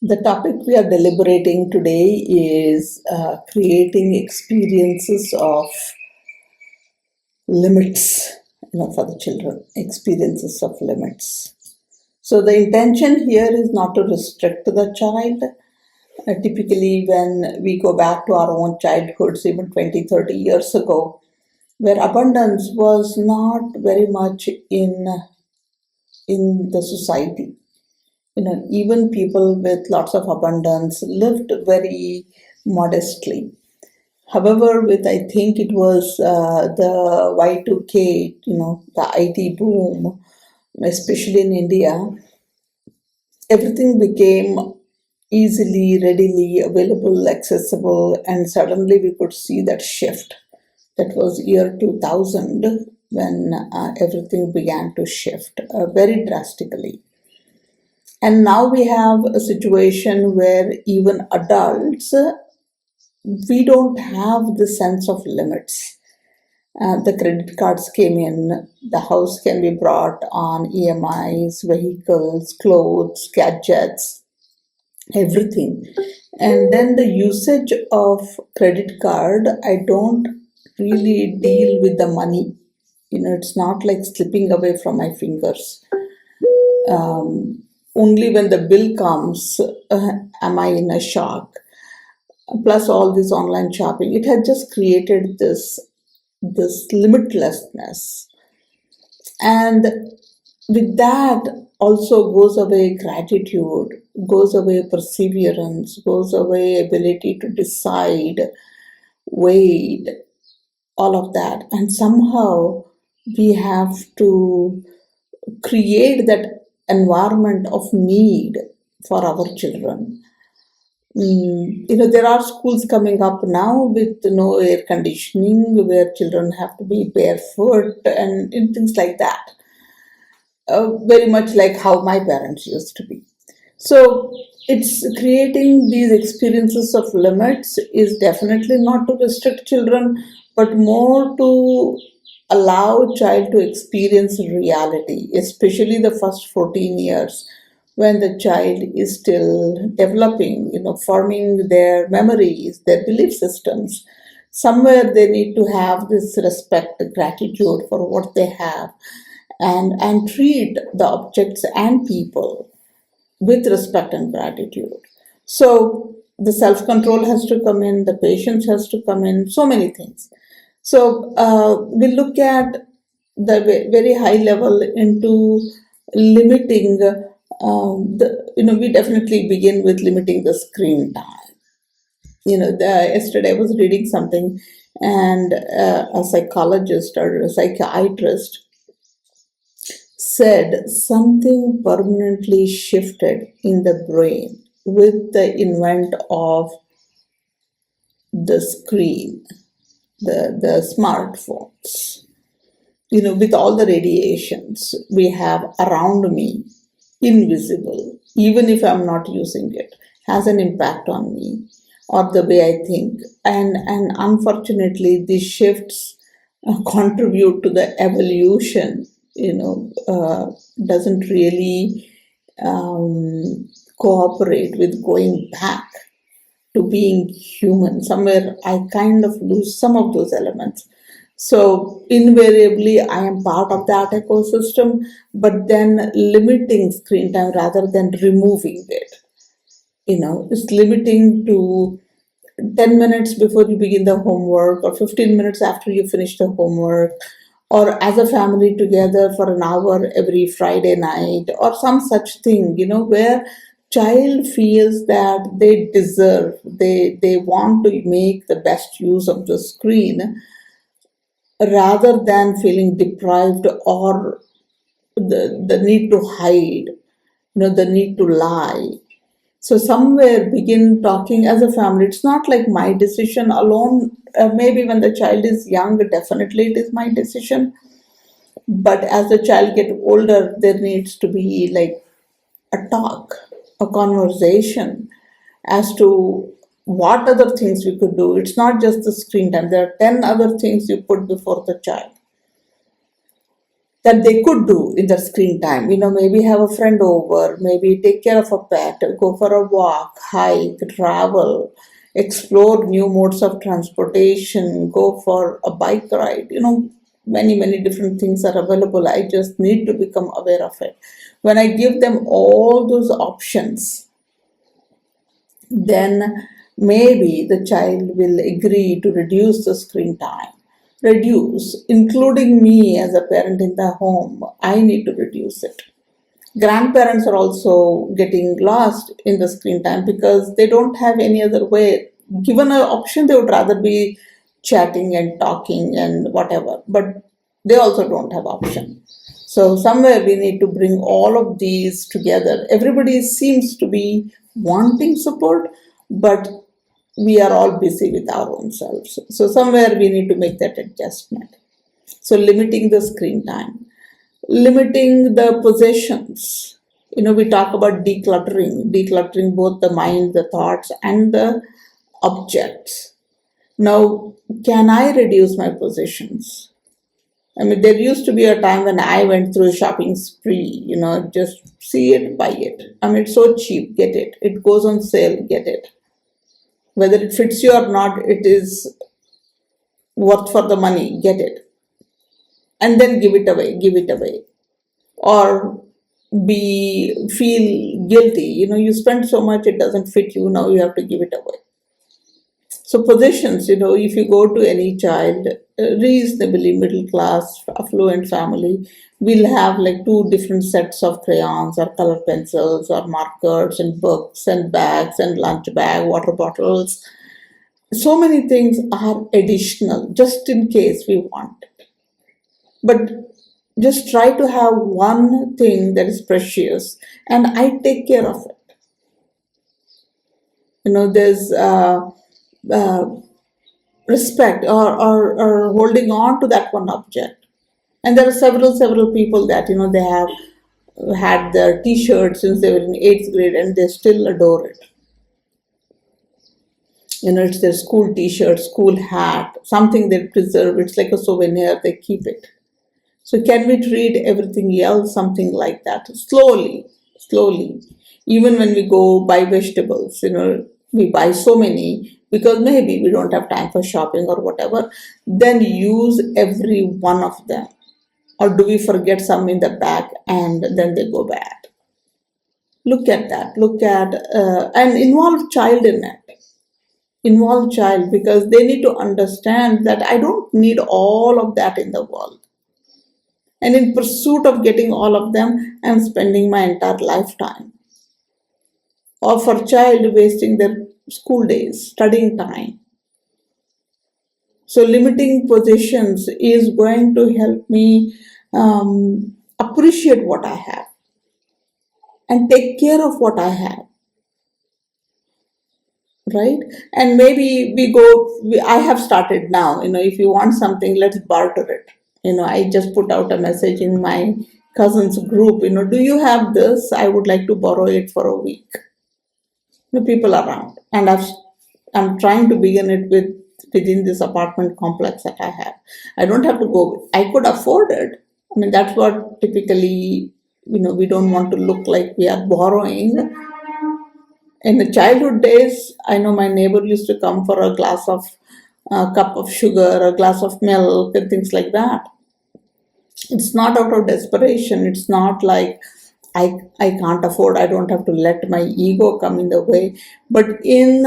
The topic we are deliberating today is creating experiences of limits, for the children, experiences of limits. So the intention here is not to restrict the child. Typically, when we go back to our own childhoods, even 20, 30 years ago, where abundance was not very much in the society. Even people with lots of abundance lived very modestly. However, with I think it was the Y2K, the IT boom, especially in India, everything became easily, readily available, accessible, and suddenly we could see that shift. That was year 2000 when everything began to shift very drastically. And now we have a situation where even adults, we don't have the sense of limits. The credit cards came in, the house can be brought on EMIs, vehicles, clothes, gadgets, everything. And then the usage of credit card, I don't really deal with the money. It's not like slipping away from my fingers. Only when the bill comes am I in a shock. Plus all this online shopping, it had just created this limitlessness, and with that also goes away gratitude, goes away perseverance, goes away ability to decide, wait, all of that. And somehow we have to create that environment of need for our children. There are schools coming up now with no air conditioning where children have to be barefoot and things like that. Very much like how my parents used to be. So it's creating these experiences of limits is definitely not to restrict children, but more to allow child to experience reality, especially the first 14 years when the child is still developing, forming their memories, their belief systems. Somewhere they need to have this respect, gratitude for what they have, and treat the objects and people with respect and gratitude. So the self control has to come in, the patience has to come in, so many things. So we look at the very high level into limiting we definitely begin with limiting the screen time. Yesterday I was reading something, and a psychologist or a psychiatrist said something permanently shifted in the brain with the invent of the screen, the smartphones. With all the radiations we have around me, invisible, even if I'm not using it, has an impact on me or the way I think. And unfortunately, these shifts contribute to the evolution, doesn't really cooperate with going back to being human. Somewhere I kind of lose some of those elements. So invariably, I am part of that ecosystem, but then limiting screen time rather than removing it. It's limiting to 10 minutes before you begin the homework, or 15 minutes after you finish the homework, or as a family together for an hour every Friday night, or some such thing, where child feels that they deserve, they want to make the best use of the screen rather than feeling deprived or the need to hide, the need to lie. So somewhere begin talking as a family. It's not like my decision alone. Maybe when the child is young, definitely it is my decision. But as the child get older, there needs to be like a talk, a conversation as to what other things we could do. It's not just the screen time. There are 10 other things you put before the child. that they could do in their screen time. Maybe have a friend over, maybe take care of a pet, go for a walk, hike, travel, explore new modes of transportation, go for a bike ride. Many, many different things are available. I just need to become aware of it. When I give them all those options, then maybe the child will agree to reduce the screen time. Reduce, including me as a parent in the home, I need to reduce it. Grandparents are also getting lost in the screen time because they don't have any other way. Given an option, they would rather be chatting and talking and whatever, but they also don't have option. So somewhere we need to bring all of these together. Everybody seems to be wanting support, but we are all busy with our own selves. So somewhere we need to make that adjustment. So limiting the screen time, limiting the possessions. We talk about decluttering both the mind, the thoughts, and the objects. Now, can I reduce my possessions? I mean, there used to be a time when I went through a shopping spree, just see it, buy it. I mean, it's so cheap, get it. It goes on sale, get it. Whether it fits you or not, it is worth for the money, get it. And then give it away. Or feel guilty. You spend so much, it doesn't fit you, now you have to give it away. So possessions, if you go to any child, reasonably middle class, affluent family, will have like two different sets of crayons or color pencils or markers and books and bags and lunch bag, water bottles. So many things are additional just in case we want it. But just try to have one thing that is precious and I take care of it. There's uh, respect or holding on to that one object. And there are several people that they have had their t-shirts since they were in 8th grade and they still adore it. It's their school t-shirt, school hat, something they preserve. It's like a souvenir, they keep it. So can we treat everything else something like that? Slowly. Even when we go buy vegetables, we buy so many because maybe we don't have time for shopping or whatever. Then use every one of them. Or do we forget some in the back and then they go bad? Look at that. And involve child in it. Involve child because they need to understand that I don't need all of that in the world. And in pursuit of getting all of them, I'm spending my entire lifetime. Or for child wasting their school days, studying time. So limiting possessions is going to help me appreciate what I have and take care of what I have. Right? And maybe I have started now, if you want something, let's barter it. I just put out a message in my cousins group, do you have this? I would like to borrow it for a week. The people around. And I'm trying to begin it within this apartment complex that I have. I don't have to go, I could afford it. I mean, that's what typically, we don't want to look like we are borrowing. In the childhood days, I know my neighbor used to come for a cup of sugar, a glass of milk, and things like that. It's not out of desperation. It's not like I can't afford, I don't have to let my ego come in the way. But in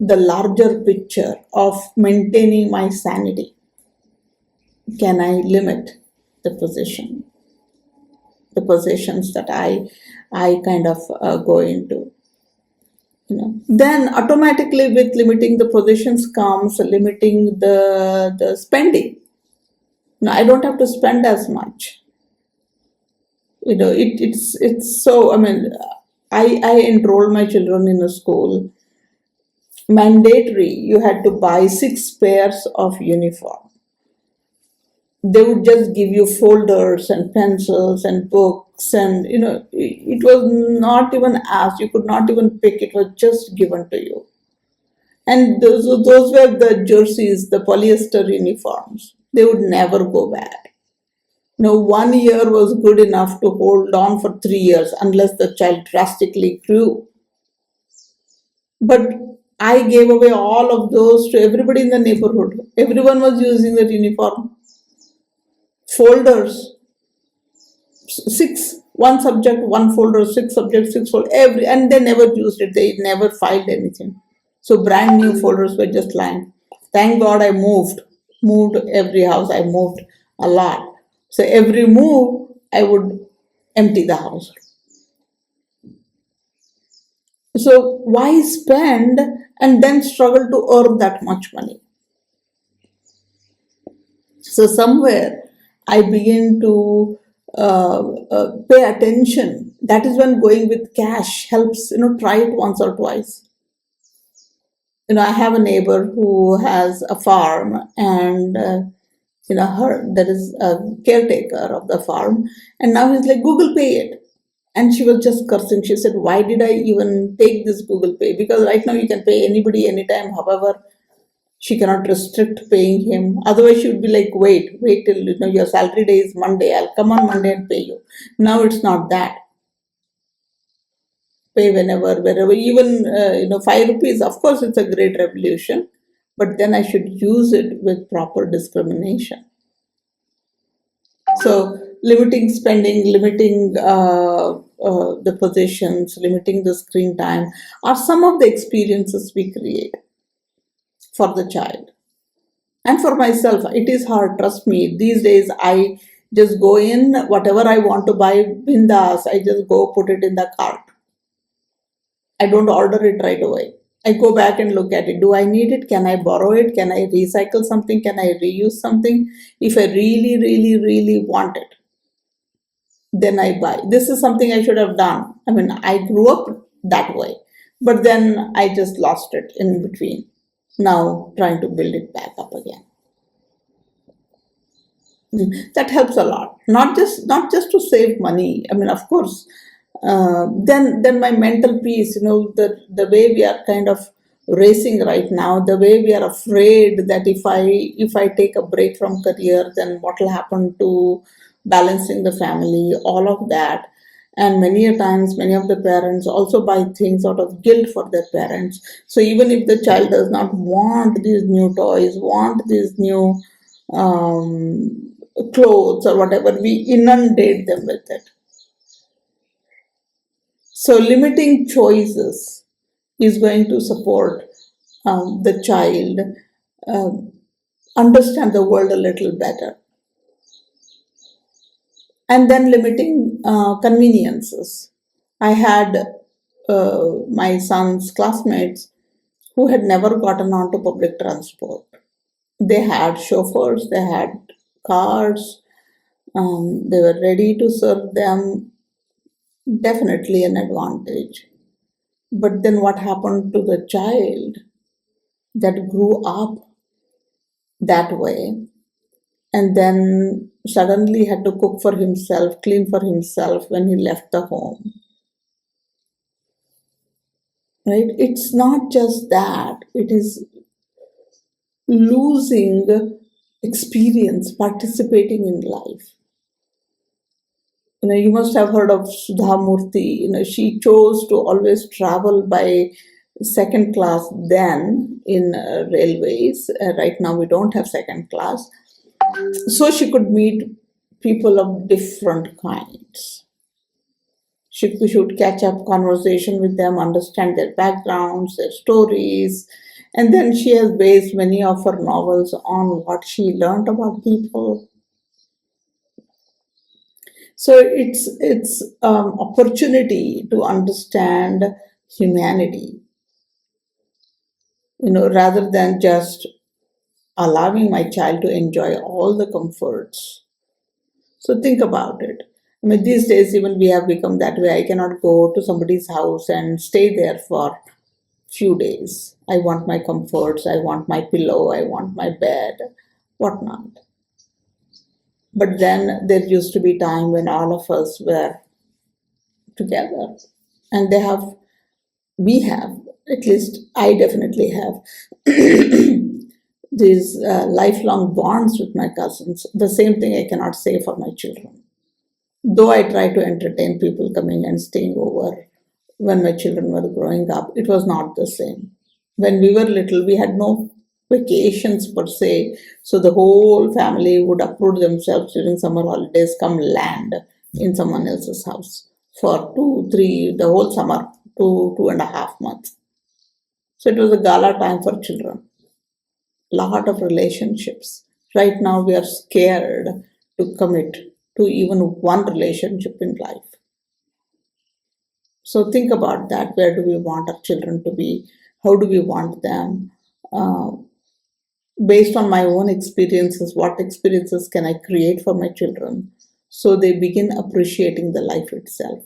the larger picture of maintaining my sanity, can I limit the possessions that I kind of go into? Then automatically with limiting the possessions comes limiting the spending. I don't have to spend as much. It's so. I mean, I enrolled my children in a school. Mandatory, you had to buy 6 pairs of uniform. They would just give you folders and pencils and books, and it was not even asked. You could not even pick. It was just given to you. And those were the jerseys, the polyester uniforms. They would never go bad. 1 year was good enough to hold on for 3 years unless the child drastically grew. But I gave away all of those to everybody in the neighborhood. Everyone was using that uniform. Folders, six, one subject, one folder, six subjects, six folder, and they never used it. They never filed anything. So brand new folders were just lying. Thank God I moved every house. I moved a lot. So every move, I would empty the house. So why spend and then struggle to earn that much money? So somewhere I begin to pay attention. That is when going with cash helps. Try it once or twice. I have a neighbor who has a farm, and her there is a caretaker of the farm, and now he's like, Google Pay it. And she was just cursing. She said, why did I even take this Google Pay? Because right now you can pay anybody anytime. However, she cannot restrict paying him. Otherwise, she would be like, wait till your salary day is Monday. I'll come on Monday and pay you. Now it's not that. Pay whenever, wherever. Even 5 rupees. Of course, it's a great revolution, but then I should use it with proper discrimination. So limiting spending, limiting the positions, limiting the screen time are some of the experiences we create for the child. And for myself, it is hard, trust me. These days, I just go in, whatever I want to buy, bindas, I just go put it in the cart. I don't order it right away. I go back and look at it. Do I need it? Can I borrow it? Can I recycle something? Can I reuse something? If I really, really, really want it, then I buy. This is something I should have done. I mean, I grew up that way, but then I just lost it in between. Now trying to build it back up again. That helps a lot. Not just to save money. I mean, of course. Then my mental peace. The way we are kind of racing right now, the way we are afraid that if I take a break from career, then what will happen to balancing the family, all of that. And many a times, many of the parents also buy things out of guilt for their parents. So even if the child does not want these new toys, want these new clothes or whatever, we inundate them with it. So limiting choices is going to support the child understand the world a little better. And then limiting conveniences. I had my son's classmates who had never gotten onto public transport. They had chauffeurs, they had cars, they were ready to serve them. Definitely an advantage. But then what happened to the child that grew up that way and then suddenly had to cook for himself, clean for himself when he left the home? Right? It's not just that, it is losing experience, participating in life. You must have heard of Sudha Murthy. She chose to always travel by second class then in railways. Right now, we don't have second class. So she could meet people of different kinds. She should catch up conversation with them, understand their backgrounds, their stories. And then she has based many of her novels on what she learned about people. So it's opportunity to understand humanity, rather than just allowing my child to enjoy all the comforts. So think about it. I mean, these days even we have become that way. I cannot go to somebody's house and stay there for few days. I want my comforts. I want my pillow. I want my bed, whatnot. But then there used to be time when all of us were together, and we have, at least I definitely have, these lifelong bonds with my cousins. The same thing I cannot say for my children. Though I try to entertain people coming and staying over when my children were growing up, it was not the same. When we were little, we had no vacations per se, so the whole family would uproot themselves during summer holidays, come land in someone else's house for 2, 3, the whole summer, 2.5 months. So it was a gala time for children. Lot of relationships. Right now, we are scared to commit to even one relationship in life. So think about that. Where do we want our children to be? How do we want them? Uh, Based on my own experiences, what experiences can I create for my children so they begin appreciating the life itself?